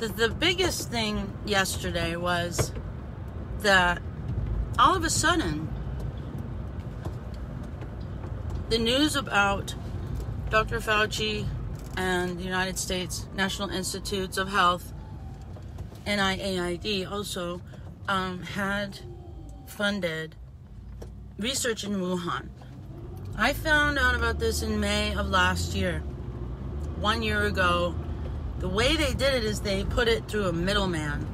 The biggest thing yesterday was that all of a sudden, the news about Dr. Fauci and the United States National Institutes of Health, NIAID, also had funded research in Wuhan. I found out about this in May of last year. 1 year ago. The way they did it is they put it through a middleman,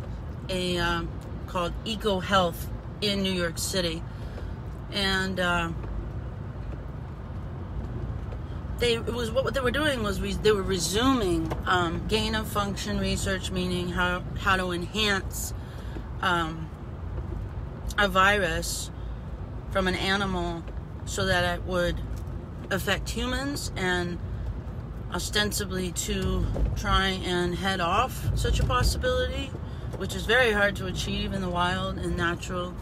called Eco Health in New York City. And what they were doing was they were resuming gain of function research, meaning how to enhance a virus from an animal so that it would affect humans, and ostensibly to try and head off such a possibility, which is very hard to achieve in the wild and natural.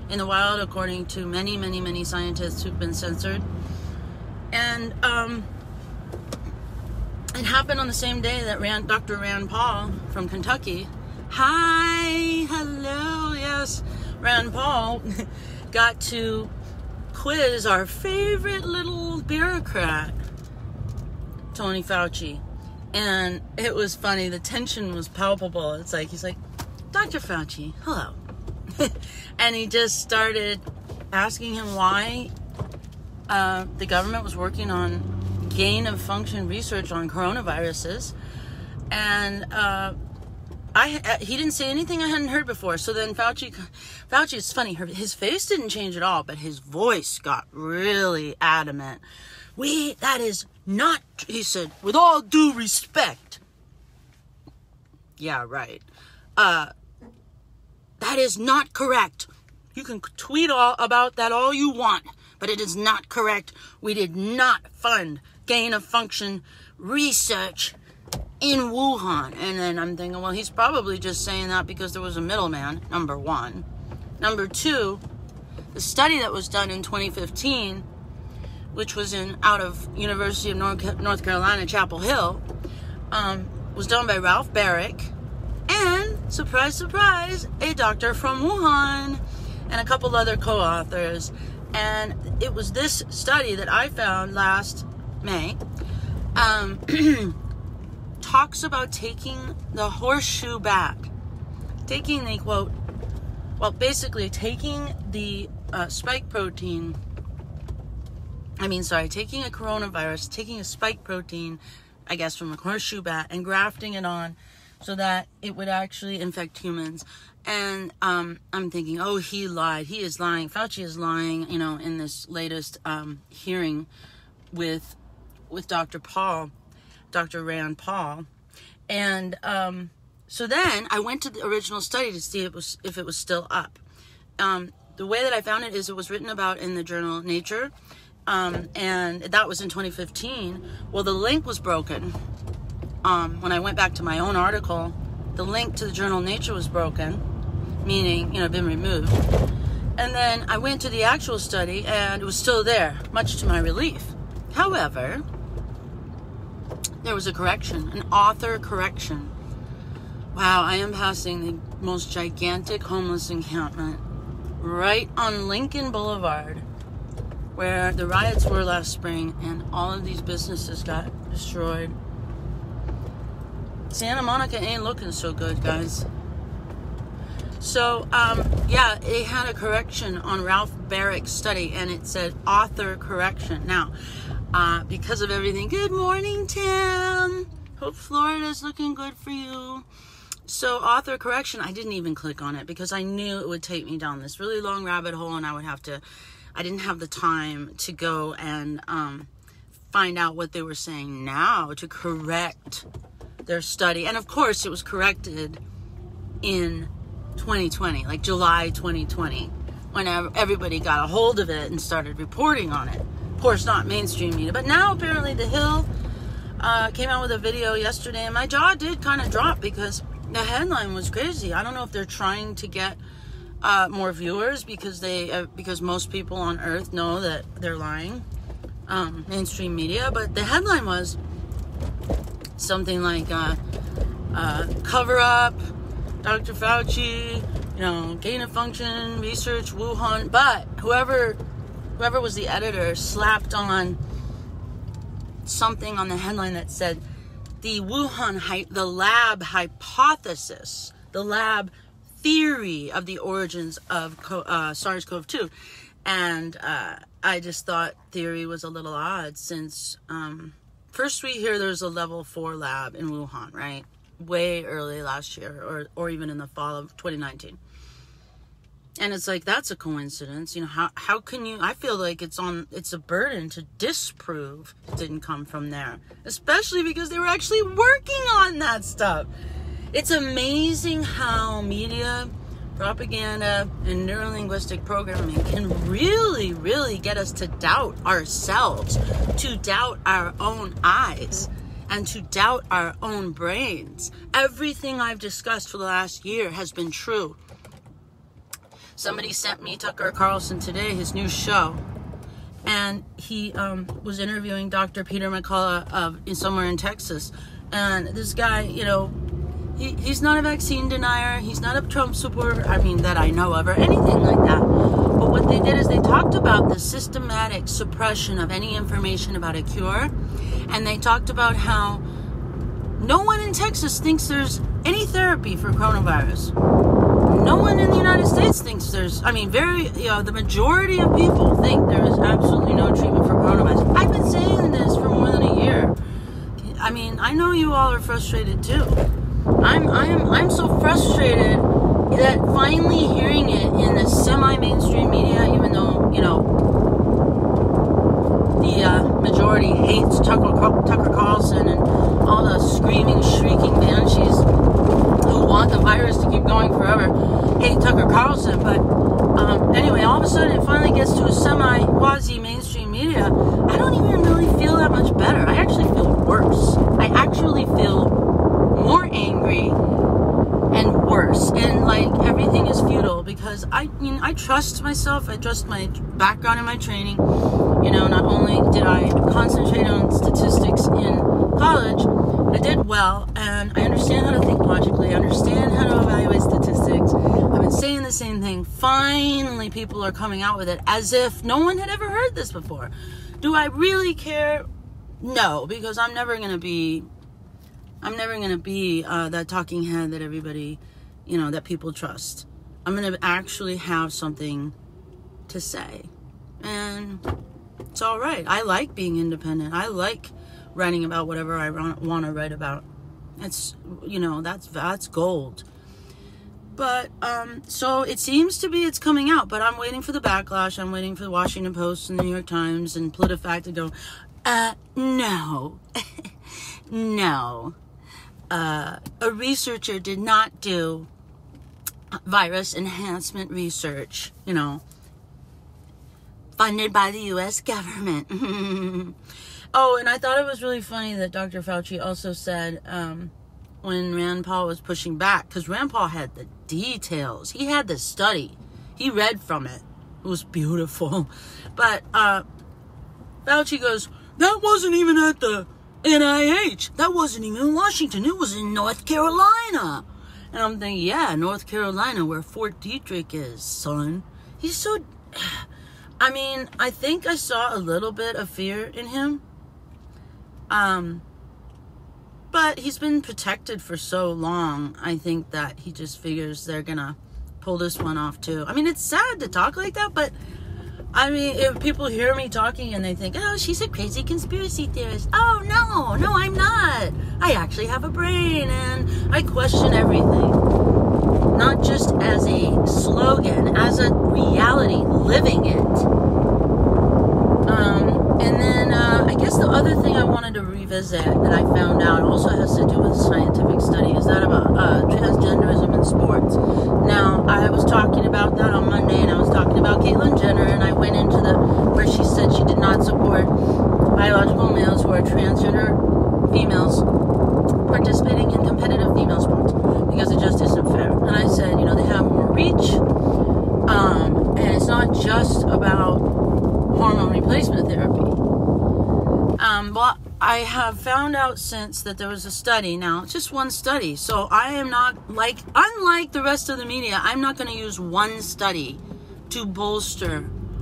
In the wild, according to many, many, many scientists who've been censored. And it happened on the same day that Dr. Rand Paul from Kentucky, hello, yes, Rand Paul got to quiz our favorite little bureaucrat, Tony Fauci. And it was funny. The tension was palpable. It's like, he's like, Dr. Fauci, hello. And he just started asking him why the government was working on gain of function research on coronaviruses. And he didn't say anything I hadn't heard before. So then Fauci, it's funny, his face didn't change at all, but his voice got really adamant. That is not, he said, with all due respect. Yeah, right. That is not correct. You can tweet about that all you want, but it is not correct. We did not fund gain of function research in Wuhan. And then I'm thinking, well, he's probably just saying that because there was a middleman, number one. Number two, the study that was done in 2015, which was out of University of North Carolina, Chapel Hill, was done by Ralph Barrick and, surprise, surprise, a doctor from Wuhan and a couple other co-authors. And it was this study that I found last May, talks about taking the horseshoe bat, taking the quote, well, basically taking the spike protein, taking a coronavirus, taking a spike protein, I guess, from a horseshoe bat and grafting it on so that it would actually infect humans. And I'm thinking, oh, he lied. He is lying. Fauci is lying, in this latest hearing with Dr. Rand Paul. And so then I went to the original study to see if it was still up. The way that I found it is it was written about in the journal Nature. And that was in 2015. Well, the link was broken. When I went back to my own article, the link to the journal Nature was broken, meaning, been removed. And then I went to the actual study and it was still there, much to my relief. However, there was a correction, an author correction. Wow, I am passing the most gigantic homeless encampment right on Lincoln Boulevard, where the riots were last spring and all of these businesses got destroyed. Santa Monica ain't looking so good, guys. So, they had a correction on Ralph Barrick's study, and it said author correction. Now, because of everything, good morning, Tim. Hope Florida's looking good for you. So, author correction, I didn't even click on it because I knew it would take me down this really long rabbit hole, and I didn't have the time to go and find out what they were saying now to correct their study. And of course, it was corrected in 2020, like July 2020, when everybody got a hold of it and started reporting on it. Of course, not mainstream media, but now apparently The Hill came out with a video yesterday, and my jaw did kind of drop because the headline was crazy. I don't know if they're trying to get more viewers because most people on Earth know that they're lying, mainstream media, but the headline was something like cover up, Dr. Fauci, gain of function, research, Wuhan. But whoever was the editor slapped on something on the headline that said the the lab hypothesis, the lab theory of the origins of SARS-CoV-2. And I just thought theory was a little odd since first we hear there's a level 4 lab in Wuhan, right? Way early last year or even in the fall of 2019. And it's like, that's a coincidence. How can you, I feel like it's a burden to disprove it didn't come from there, especially because they were actually working on that stuff. It's amazing how media, propaganda, and neurolinguistic programming can really, really get us to doubt ourselves, to doubt our own eyes, and to doubt our own brains. Everything I've discussed for the last year has been true. Somebody sent me Tucker Carlson today, his new show, and he was interviewing Dr. Peter McCullough somewhere in Texas. And this guy, he's not a vaccine denier. He's not a Trump supporter, that I know of, or anything like that. But what they did is they talked about the systematic suppression of any information about a cure. And they talked about how no one in Texas thinks there's any therapy for coronavirus. No one in the United States thinks there's, the majority of people think there is absolutely no treatment for coronavirus. I've been saying this for more than a year. I know you all are frustrated too. I'm so frustrated that finally hearing it in the semi-mainstream media, even though, the majority hates Tucker Carlson and all the screaming, shrieking banshees who want the virus to keep going forever, hate Tucker Carlson. But anyway, all of a sudden it finally gets to a quasi-mainstream media. I don't even really feel that much better. I actually feel worse. I actually feel more angry and worse, and like everything is futile because I trust myself. I trust my background and my training. Not only did I concentrate on statistics in college, I did well, and I understand how to think logically. I understand how to evaluate statistics. I've been saying the same thing. Finally, people are coming out with it as if no one had ever heard this before. Do I really care? No, because I'm never going to be that talking head that everybody, that people trust. I'm going to actually have something to say. And it's all right. I like being independent. I like writing about whatever I want to write about. It's, that's gold. But, so it seems to be it's coming out, but I'm waiting for the backlash. I'm waiting for the Washington Post and the New York Times and PolitiFact to go, no, no. A researcher did not do virus enhancement research, funded by the U.S. government. Oh, and I thought it was really funny that Dr. Fauci also said when Rand Paul was pushing back, because Rand Paul had the details. He had the study. He read from it. It was beautiful. But Fauci goes, that wasn't even at the NIH. That wasn't even in Washington. It was in North Carolina. And I'm thinking, yeah, North Carolina, where Fort Detrick is, son. He's so... I think I saw a little bit of fear in him. But he's been protected for so long. I think that he just figures they're gonna pull this one off too. It's sad to talk like that, but if people hear me talking and they think, oh, she's a crazy conspiracy theorist. Oh, no, I'm not. I actually have a brain and I question everything. Not just as a slogan, as a reality, living it. And then I guess the other thing I wanted to revisit that I found out also has to do with scientific study is that about transgenderism in sports. Now, I was talking about that on Monday, and I was talking about Caitlyn Jenner, and I went into where she said she did not support biological males who are transgender females participating in competitive female sports because it just isn't fair. And I said, they have more reach, and it's not just about hormone replacement therapy. Well, I have found out since that there was a study. Now, it's just one study. So I am not, unlike the rest of the media, I'm not going to use one study to bolster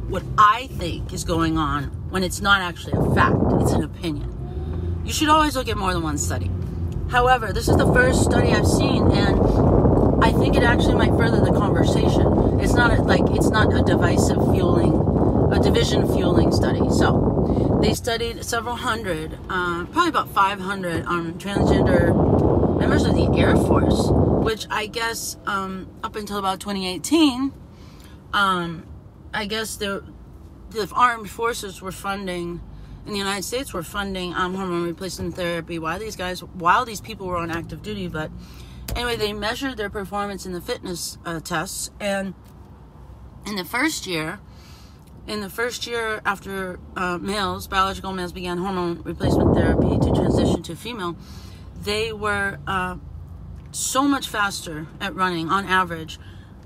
what I think is going on when it's not actually a fact. It's an opinion. You should always look at more than one study. However, this is the first study I've seen, and I think it actually might further the conversation. It's not a division fueling study. So they studied several hundred, probably about 500 transgender members of the Air Force, which I guess up until about 2018, I guess the armed forces were funding, in the United States, were funding hormone replacement therapy while these people were on active duty. But anyway, they measured their performance in the fitness tests, and in the first year after biological males began hormone replacement therapy to transition to female, they were so much faster at running on average,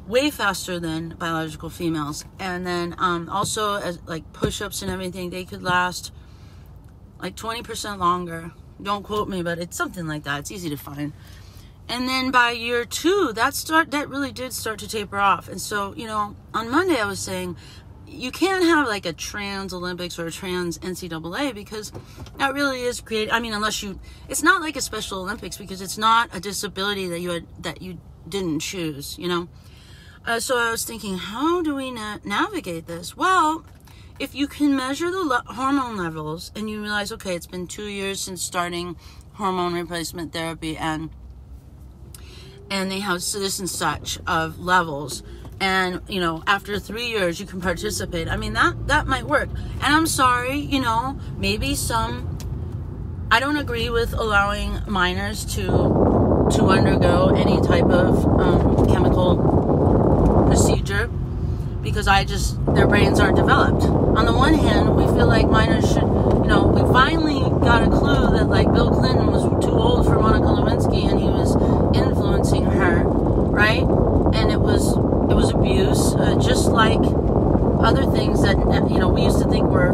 way faster than biological females. And then also, as like push-ups and everything, they could last like 20% longer. Don't quote me, but it's something like that. It's easy to find. And then by year 2, that really did start to taper off. And so, on Monday I was saying, you can't have like a trans Olympics or a trans NCAA, because that really is it's not like a Special Olympics, because it's not a disability that you didn't choose, So I was thinking, how do we navigate this? Well, if you can measure the hormone levels and you realize, okay, it's been 2 years since starting hormone replacement therapy, and they have this and such of levels, and after 3 years you can participate. That might work. And I'm sorry, maybe I don't agree with allowing minors to undergo any type of chemical procedure, because their brains aren't developed. On the one hand, we feel like minors should, we finally got a clue that like Bill Clinton was too old for Monica Lewinsky and he was influencing her, right? And it was abuse, just like other things that, we used to think were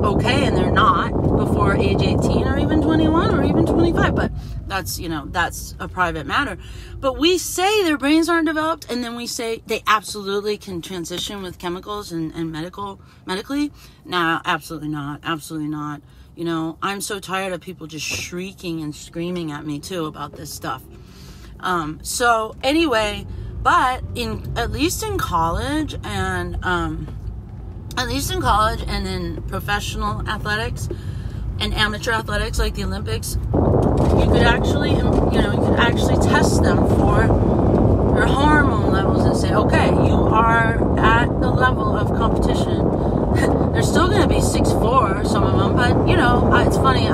okay and they're not before age 18 or even 21 or even 25, but that's a private matter. But we say their brains aren't developed, and then we say they absolutely can transition with chemicals and medically. No, absolutely not. Absolutely not. I'm so tired of people just shrieking and screaming at me too about this stuff. So anyway, but at least in college and in professional athletics and amateur athletics like the Olympics, you could actually test them for your hormone levels and say, okay, you are at the level of competition. They're still going to be 6'4", some of them, but it's funny.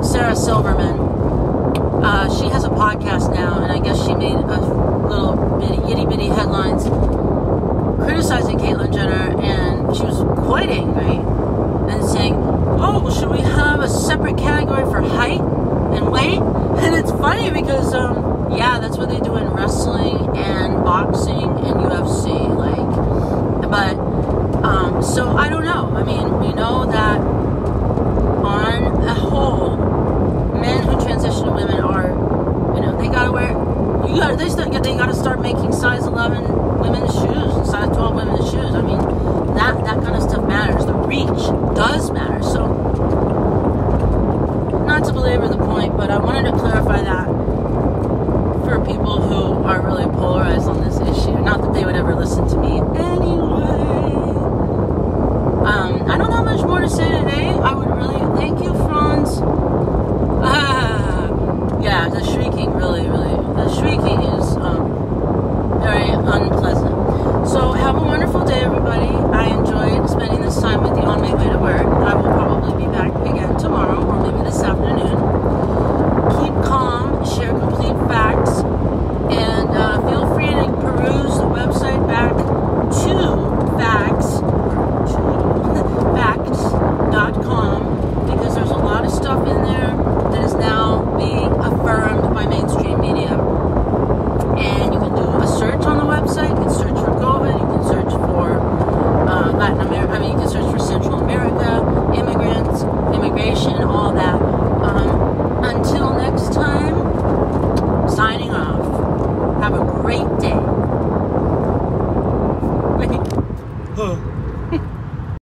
Sarah Silverman, she has a podcast now, and I guess she made a little itty bitty headlines criticizing Caitlyn Jenner, and she was quite angry and saying, oh, should we have a separate category for height and weight? And it's funny because that's what they do in wrestling and boxing and UFC, so I don't know. We know that on a whole, men who transition to women are, they gotta start making size 11 women's shoes and size 12 women's shoes. That kind of stuff matters. The reach does matter. So, not to belabor the point, but I wanted to clarify that for people who are really polarized on this issue. Not that they would ever listen to me anyway. I don't have much more to say today. I would really thank you, Franz. The shrieking is very unpleasant. So have a wonderful day, everybody. I enjoyed spending this time with you on my way to work. I will probably be back again tomorrow or maybe this afternoon. Keep calm, share complete facts, and feel free to peruse the website back great day. Wait.